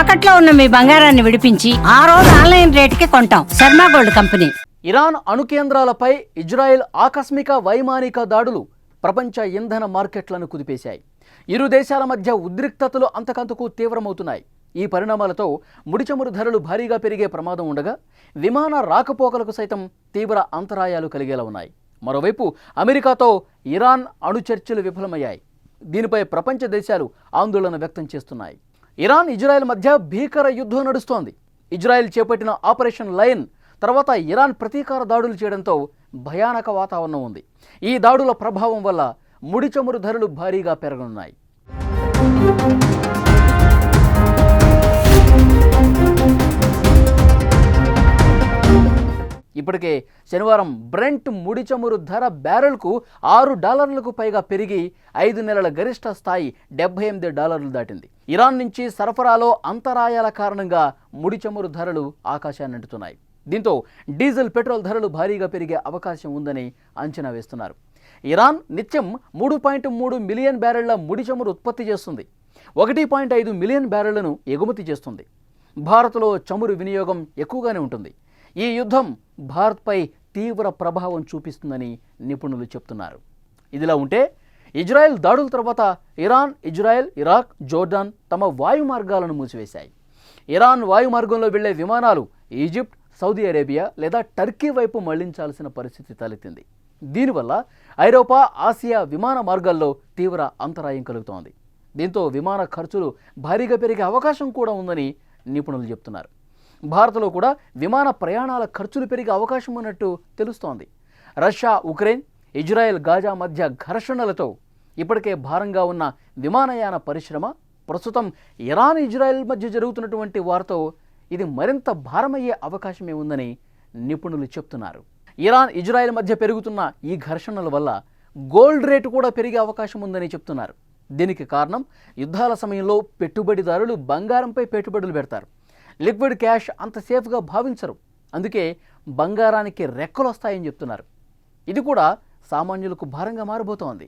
తాకట్లో ఉన్న మీ బంగారాన్ని విడిపించి ఆ రోజు ఆన్లైన్ రేటుకి కొంటాం. Sharma gold company. ఇరాన్ అణు కేంద్రాలపై ఇజ్రాయెల్ ఆకస్మిక వైమానిక దాడులు ప్రపంచ ఇంధన మార్కెట్లను కుదిపేశాయి. ఇరు దేశాల మధ్య ఉద్రిక్తతలు అంతకంతకు తీవ్రమవుతున్నాయి. ఈ పరిణామాలతో ముడిచమురు ధరలు భారీగా పెరిగే ప్రమాదం ఉండగా విమాన రాకపోకలకు సైతం తీవ్ర అంతరాయాలు కలిగేలా ఉన్నాయి. మరోవైపు అమెరికాతో ఇరాన్ అణు చర్చలు విఫలమయ్యాయి. దీనిపై ప్రపంచ దేశాలు ఆందోళన వ్యక్తం చేస్తున్నాయి. ఇరాన్ ఇజ్రాయెల్ మధ్య భీకర యుద్ధం నడుస్తోంది. ఇజ్రాయెల్ చేపట్టిన ఆపరేషన్ లయన్ తర్వాత ఇరాన్ ప్రతీకార దాడులు చేయడంతో భయానక వాతావరణం ఉంది. ఈ దాడుల ప్రభావం వల్ల ముడి చమురు ధరలు భారీగా పెరగనున్నాయి. ఇప్పటికే శనివారం బ్రెంట్ ముడి చమురు ధర బ్యారెల్కు $6 పైగా పెరిగి 5 నెలల గరిష్ట స్థాయి $78 దాటింది. ఇరాన్ నుంచి సరఫరాలో అంతరాయాల కారణంగా ముడి చమురు ధరలు ఆకాశాన్నంటుతున్నాయి. దీంతో డీజిల్, పెట్రోల్ ధరలు భారీగా పెరిగే అవకాశం ఉందని అంచనా వేస్తున్నారు. ఇరాన్ నిత్యం 3.3 మిలియన్ బ్యారెళ్ల ముడి చమురు ఉత్పత్తి చేస్తుంది. 1.5 మిలియన్ బ్యారెళ్లను ఎగుమతి చేస్తుంది. భారత్లో చమురు వినియోగం ఎక్కువగానే ఉంటుంది. ఈ యుద్ధం భారత్పై తీవ్ర ప్రభావం చూపిస్తుందని నిపుణులు చెప్తున్నారు. ఇదిలా ఉంటే ఇజ్రాయెల్ దాడుల తర్వాత ఇరాన్, ఇజ్రాయెల్, ఇరాక్, జోర్డాన్ తమ వాయు మార్గాలను మూసివేశాయి. ఇరాన్ వాయు మార్గంలో వెళ్లే విమానాలు ఈజిప్ట్, సౌదీ అరేబియా లేదా టర్కీ వైపు మళ్లించాల్సిన పరిస్థితి తలెత్తింది. దీనివల్ల ఐరోపా, ఆసియా విమాన మార్గాల్లో తీవ్ర అంతరాయం కలుగుతోంది. దీంతో విమాన ఖర్చులు భారీగా పెరిగే అవకాశం కూడా ఉందని నిపుణులు చెప్తున్నారు. భారత్లో కూడా విమాన ప్రయాణాల ఖర్చులు పెరిగే అవకాశం ఉన్నట్టు తెలుస్తోంది. రష్యా, ఉక్రెయిన్, ఇజ్రాయెల్, గాజా మధ్య ఘర్షణలతో ఇప్పటికే భారంగా ఉన్న విమానయాన పరిశ్రమ ప్రస్తుతం ఇరాన్, ఇజ్రాయెల్ మధ్య జరుగుతున్నటువంటి వారితో ఇది మరింత భారమయ్యే అవకాశమే ఉందని నిపుణులు చెప్తున్నారు. ఇరాన్, ఇజ్రాయెల్ మధ్య పెరుగుతున్న ఈ ఘర్షణల వల్ల గోల్డ్ రేటు కూడా పెరిగే అవకాశం ఉందని చెప్తున్నారు. దీనికి కారణం యుద్ధాల సమయంలో పెట్టుబడిదారులు బంగారంపై పెట్టుబడులు పెడతారు. లిక్విడ్ క్యాష్ అంత సేఫ్గా భావించరు. అందుకే బంగారానికి రెక్కలు వస్తాయని చెప్తున్నారు. ఇది కూడా సామాన్యులకు భారంగా మారబోతోంది.